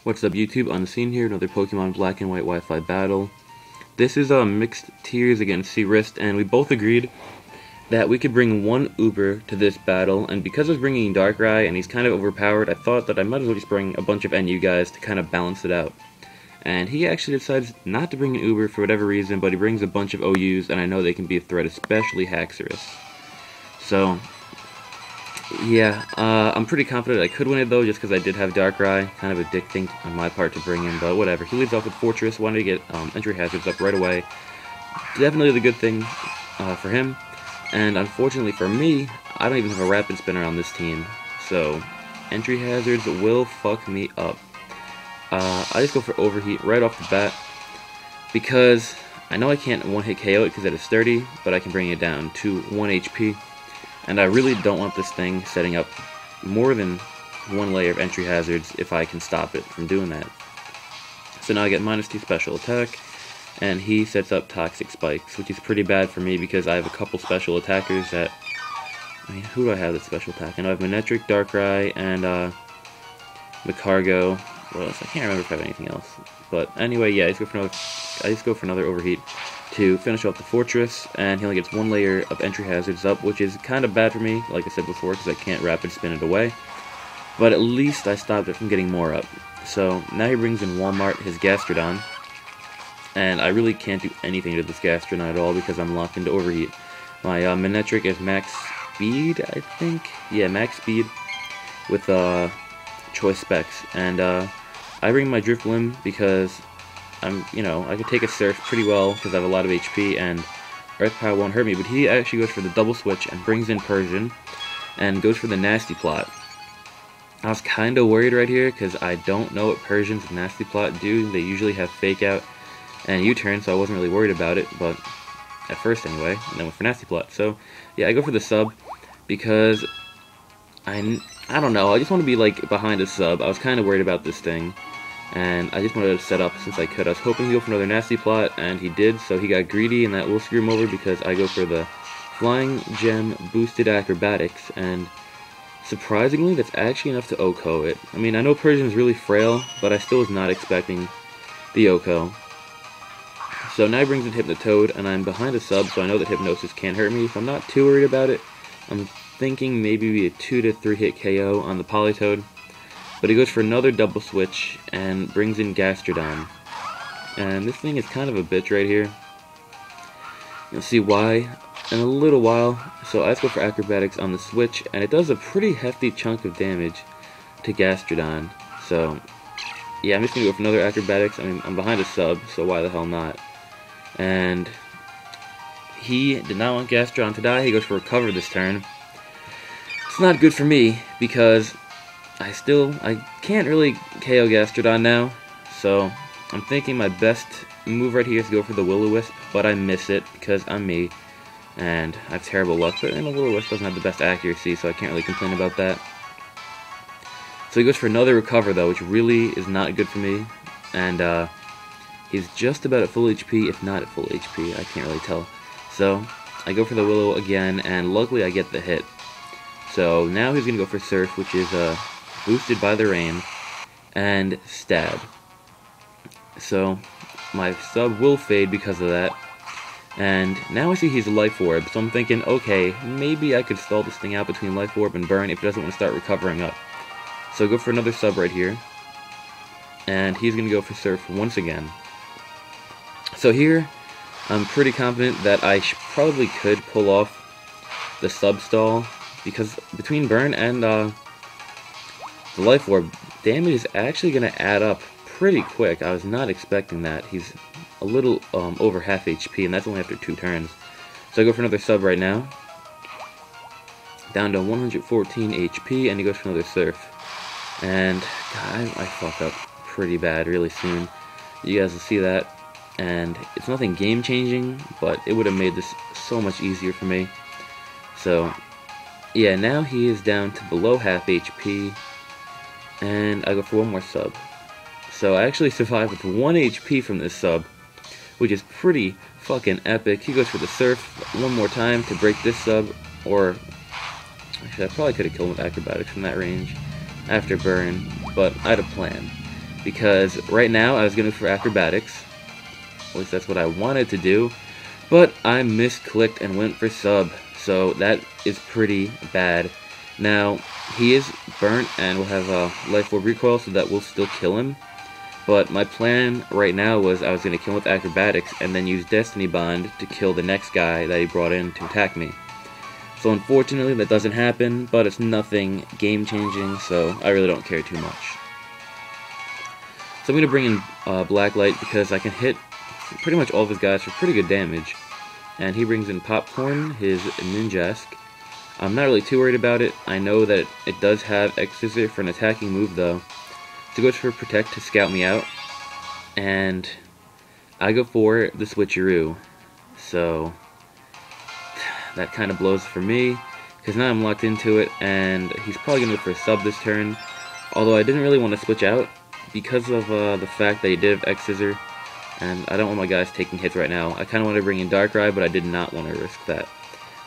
What's up YouTube, Unseen here, another Pokemon Black and White Wi-Fi battle. This is mixed tiers against CRist, and we both agreed that we could bring one Uber to this battle, and because I was bringing Darkrai and he's kind of overpowered, I thought that I might as well just bring a bunch of NU guys to kind of balance it out. And he actually decides not to bring an Uber for whatever reason, but he brings a bunch of OUs, and I know they can be a threat, especially Haxorus. So yeah, I'm pretty confident I could win it though, just because I did have Darkrai. Kind of a dick thing on my part to bring him, but whatever. He leads off with Fortress, wanted to get entry hazards up right away. Definitely the good thing for him. And unfortunately for me, I don't even have a Rapid Spinner on this team. So, entry hazards will fuck me up. I just go for Overheat right off the bat, because I know I can't one-hit KO it because it is sturdy, but I can bring it down to 1 HP. And I really don't want this thing setting up more than one layer of entry hazards if I can stop it from doing that. So now I get -2 special attack, and he sets up Toxic Spikes, which is pretty bad for me because I have a couple special attackers that... I mean, who do I have that special attack? I know I have Manectric, Darkrai, and Macargo. What else? I can't remember if I have anything else. But anyway, yeah, I just go for another Overheat to finish off the Fortress, and he only gets one layer of entry hazards up, which is kind of bad for me, like I said before, because I can't Rapid Spin it away. But at least I stopped it from getting more up. So now he brings in Walmart, his Gastrodon, and I really can't do anything to this Gastrodon at all because I'm locked into Overheat. My Manectric is max speed, I think? Yeah, max speed with choice specs, and I bring my Drifblim because I could take a Surf pretty well because I have a lot of HP and Earth Power won't hurt me, but he actually goes for the double switch and brings in Persian and goes for the Nasty Plot. I was kind of worried right here because I don't know what Persian's Nasty Plot do. They usually have Fake Out and U-Turn, so I wasn't really worried about it, but at first anyway, and then went for Nasty Plot. So yeah, I go for the sub because I don't know, I just want to be like behind a sub. I was kind of worried about this thing, and I just wanted to set up since I could. I was hoping he'd go for another Nasty Plot, and he did, so he got greedy, and that will screw him over because I go for the Flying Gem Boosted Acrobatics, and surprisingly, that's actually enough to OHKO it. I mean, I know Persian is really frail, but I still was not expecting the OHKO. So now he brings in Hypnotoad, and I'm behind a sub, so I know that Hypnosis can't hurt me, so I'm not too worried about it. I'm thinking maybe a 2 to 3 hit KO on the Politoed. But he goes for another double switch and brings in Gastrodon. And this thing is kind of a bitch right here. You'll see why in a little while. So I just go for Acrobatics on the switch, and it does a pretty hefty chunk of damage to Gastrodon. So yeah, I'm just going to go for another Acrobatics. I mean, I'm behind a sub, so why the hell not? And he did not want Gastrodon to die. He goes for Recover this turn. It's not good for me because I can't really KO Gastrodon now, so I'm thinking my best move right here is to go for the Will-O-Wisp, but I miss it because I'm me, and I have terrible luck, but the Will-O-Wisp doesn't have the best accuracy, so I can't really complain about that. So he goes for another Recover though, which really is not good for me, and he's just about at full HP, if not at full HP, I can't really tell. So I go for the Willow again, and luckily I get the hit. So now he's going to go for Surf, which is boosted by the rain, and Stab. So my sub will fade because of that, and now I see he's a Life Orb, so I'm thinking, okay, maybe I could stall this thing out between Life Orb and Burn if he doesn't want to start recovering up. So I go for another sub right here, and he's going to go for Surf once again. So here, I'm pretty confident that I probably could pull off the sub stall, because between Burn and the Life Orb, damage is actually going to add up pretty quick. I was not expecting that. He's a little over half HP, and that's only after 2 turns. So I go for another sub right now. Down to 114 HP, and he goes for another Surf. And God, I fuck up pretty bad really soon. You guys will see that. And it's nothing game-changing, but it would have made this so much easier for me. So yeah, now he is down to below half HP, and I go for one more sub. So I actually survived with 1 HP from this sub, which is pretty fucking epic. He goes for the Surf one more time to break this sub, or actually I probably could have killed him with Acrobatics from that range after Burn, but I had a plan. because right now I was going for acrobatics. At least that's what I wanted to do, but I misclicked and went for sub, so that is pretty bad. Now, he is burnt and will have a life orb recoil, so that will still kill him. But my plan right now was I was going to kill him with acrobatics and then use Destiny Bond to kill the next guy that he brought in to attack me. So unfortunately that doesn't happen, but it's nothing game changing, so I really don't care too much. So I'm going to bring in Blacklight because I can hit pretty much all of his guys for pretty good damage. And he brings in Popcorn, his Ninjask. I'm not really too worried about it. I know that it does have X-Scissor for an attacking move though. So it goes for Protect to scout me out. And I go for the Switcheroo. So that kind of blows for me, because now I'm locked into it, and he's probably going to go for a sub this turn. Although I didn't really want to switch out because of the fact that he did have X-Scissor, and I don't want my guys taking hits right now. I kind of want to bring in Darkrai, but I did not want to risk that.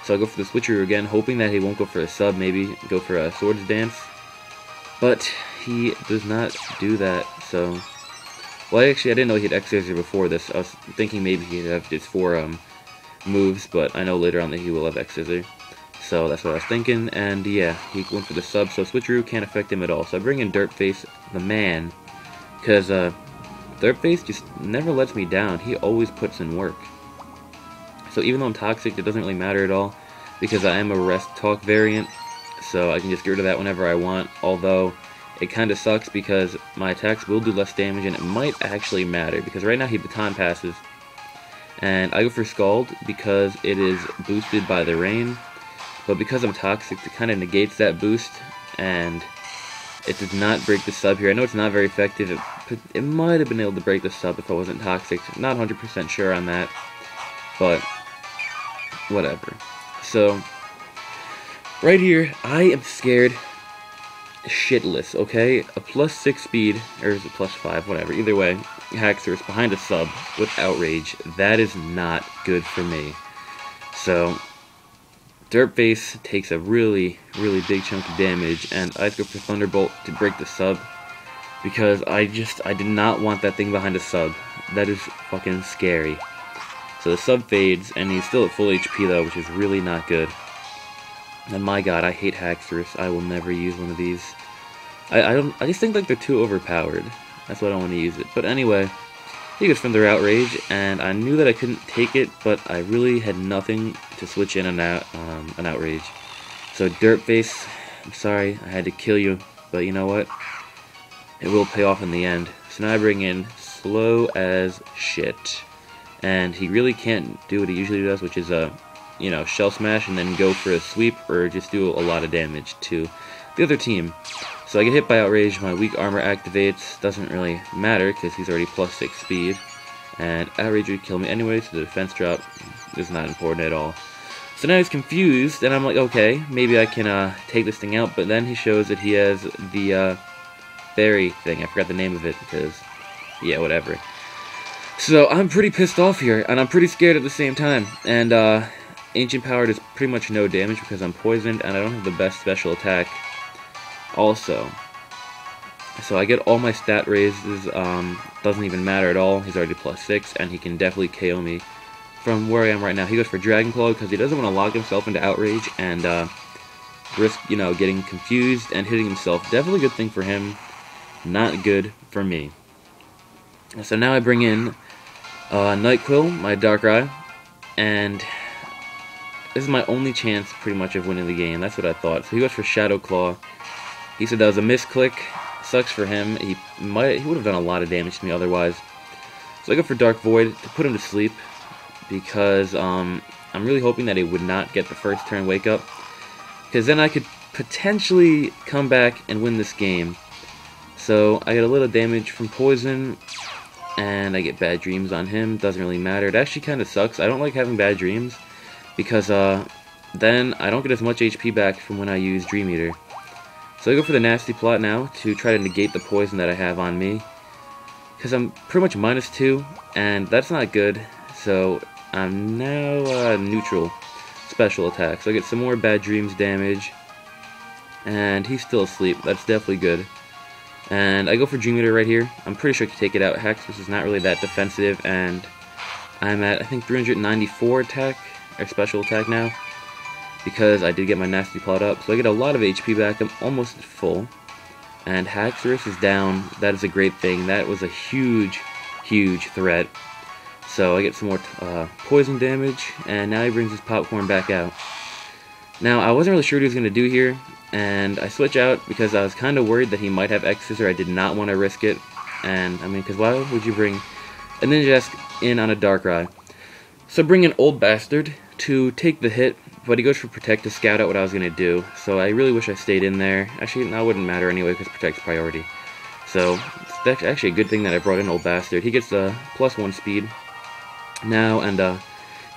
So I go for the Switcheroo again, hoping that he won't go for a sub, maybe go for a Swords Dance. But he does not do that, so... Well, actually, I didn't know he had X-Scissor before this. I was thinking maybe he'd have just 4 moves, but I know later on that he will have X-Scissor. So that's what I was thinking, and yeah, he went for the sub, so Switcheroo can't affect him at all. So I bring in Dirtface, the man, because Dirtface just never lets me down. He always puts in work. So even though I'm toxic, it doesn't really matter at all, because I am a Rest Talk variant, so I can just get rid of that whenever I want, although it kind of sucks because my attacks will do less damage, and it might actually matter, because right now he Baton Passes, and I go for Scald because it is boosted by the rain, but because I'm toxic, it kind of negates that boost, and it does not break the sub here. I know it's not very effective. It might have been able to break the sub if I wasn't toxic. Not 100% sure on that, but whatever. So, right here, I am scared shitless, okay? A +6 speed, or is it +5, whatever, either way, Haxorus behind a sub with Outrage. That is not good for me. So, Dirtface takes a really, really big chunk of damage, and I go for Thunderbolt to break the sub, because I did not want that thing behind a sub. That is fucking scary. So the sub fades, and he's still at full HP though, which is really not good. And my god, I hate Haxorus. I will never use one of these. I just think like they're too overpowered. That's why I don't want to use it. But anyway, he goes from their Outrage, and I knew that I couldn't take it, but I really had nothing to switch in and out an Outrage. So Dirtface, I'm sorry, I had to kill you, but you know what? It will pay off in the end. So now I bring in Slow as Shit, and he really can't do what he usually does, which is you know, Shell Smash and then go for a sweep, or just do a lot of damage to the other team. So I get hit by Outrage, my weak armor activates, doesn't really matter because he's already +6 speed, and Outrage would kill me anyway, so the defense drop is not important at all. So now he's confused, and I'm like, okay, maybe I can take this thing out, but then he shows that he has the fairy thing. I forgot the name of it because, yeah, whatever. So I'm pretty pissed off here, and I'm pretty scared at the same time, and Ancient Power does pretty much no damage because I'm poisoned, and I don't have the best special attack also. So I get all my stat raises, doesn't even matter at all. He's already +6, and he can definitely KO me from where I am right now. He goes for Dragon Claw because he doesn't want to lock himself into Outrage and risk, you know, getting confused and hitting himself. Definitely a good thing for him, not good for me. So now I bring in Nightquill, my Darkrai, and this is my only chance, pretty much, of winning the game. That's what I thought. So he goes for Shadow Claw. He said that was a misclick. Sucks for him. He would have done a lot of damage to me otherwise. So I go for Dark Void to put him to sleep, because I'm really hoping that he would not get the first turn wake up, because then I could potentially come back and win this game. So I get a little damage from Poison, and I get Bad Dreams on him. Doesn't really matter. It actually kind of sucks. I don't like having Bad Dreams, because then I don't get as much HP back from when I use Dream Eater. So I go for the Nasty Plot now to try to negate the poison that I have on me, because I'm pretty much -2, and that's not good. So I'm now neutral special attack. So I get some more Bad Dreams damage, and he's still asleep. That's definitely good. And I go for Dream Eater right here. I'm pretty sure I can take it out. Hex, which is not really that defensive, and I'm at, I think, 394 attack, or special attack now, because I did get my Nasty Plot up. So I get a lot of HP back. I'm almost full. And Haxorus is down. That is a great thing. That was a huge, huge threat. So I get some more poison damage, and now he brings his Popcorn back out. Now, I wasn't really sure what he was going to do here, and I switch out because I was kind of worried that he might have X-Scissor. I did not want to risk it, and, I mean, because why would you bring a Ninjask in on a Darkrai? So bring an Old Bastard to take the hit, but he goes for Protect to scout out what I was going to do, so I really wish I stayed in there. Actually, that wouldn't matter anyway, because Protect's priority. So, it's actually a good thing that I brought in Old Bastard. He gets a +1 speed now, and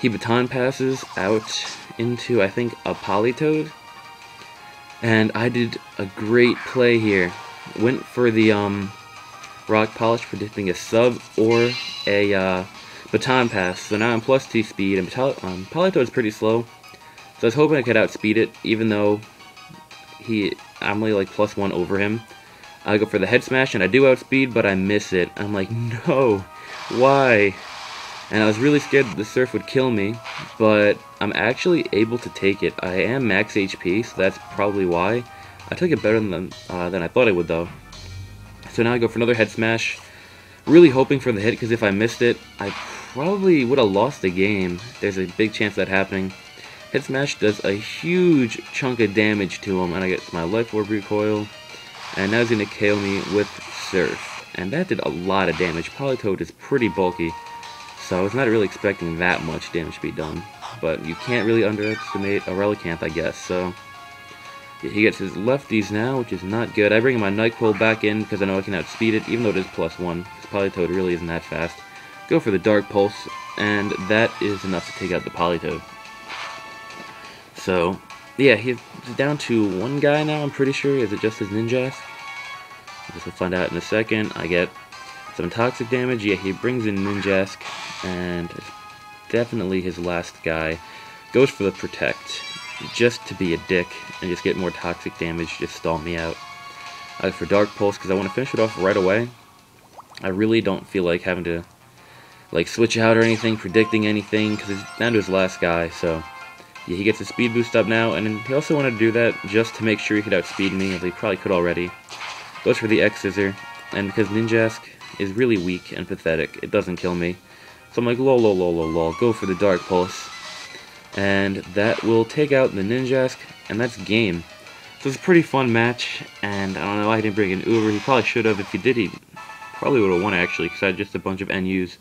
he Baton Passes out into, I think, a Politoed. And I did a great play here. Went for the Rock Polish, predicting a sub or a Baton Pass. So now I'm +2 speed, and Politoed is pretty slow. So I was hoping I could outspeed it, even though I'm only like +1 over him. I go for the Head Smash, and I do outspeed, but I miss it. I'm like, no, why? And I was really scared that the Surf would kill me, but I'm actually able to take it. I am max HP, so that's probably why. I took it better than I thought I would, though. So now I go for another Head Smash, really hoping for the hit, because if I missed it, I probably would have lost the game. There's a big chance of that happening. Head Smash does a huge chunk of damage to him, and I get my Life Orb recoil, and now he's going to KO me with Surf. And that did a lot of damage. Politoed is pretty bulky, so I was not really expecting that much damage to be done. But you can't really underestimate a Relicanth, I guess. So yeah, he gets his lefties now, which is not good. I bring my NyQuil back in because I know I can outspeed it, even though it is +1. Because Politoed really isn't that fast. Go for the Dark Pulse, and that is enough to take out the Politoed. So yeah, he's down to one guy now, I'm pretty sure. Is it just his Ninjask? I guess we'll find out in a second. I get some toxic damage. Yeah, he brings in Ninjask, and it's definitely his last guy. Goes for the Protect, just to be a dick, and just get more toxic damage, just stall me out. I go for Dark Pulse, because I want to finish it off right away. I really don't feel like having to like switch out or anything, predicting anything, because it's down to his last guy, so yeah, he gets his speed boost up now, and he also wanted to do that just to make sure he could outspeed me, as he probably could already. Goes for the X-Scissor, and because Ninjask is really weak and pathetic, it doesn't kill me. So I'm like, lol, lol, lol, lol, lol, go for the Dark Pulse. And that will take out the Ninjask, and that's game. So it's a pretty fun match, and I don't know why he didn't bring in Uber. He probably should have. If he did, he probably would have won, actually, because I had just a bunch of NUs.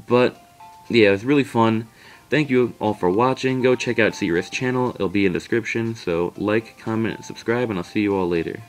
But yeah, it was really fun. Thank you all for watching. Go check out CRist channel. It'll be in the description. So like, comment, and subscribe, and I'll see you all later.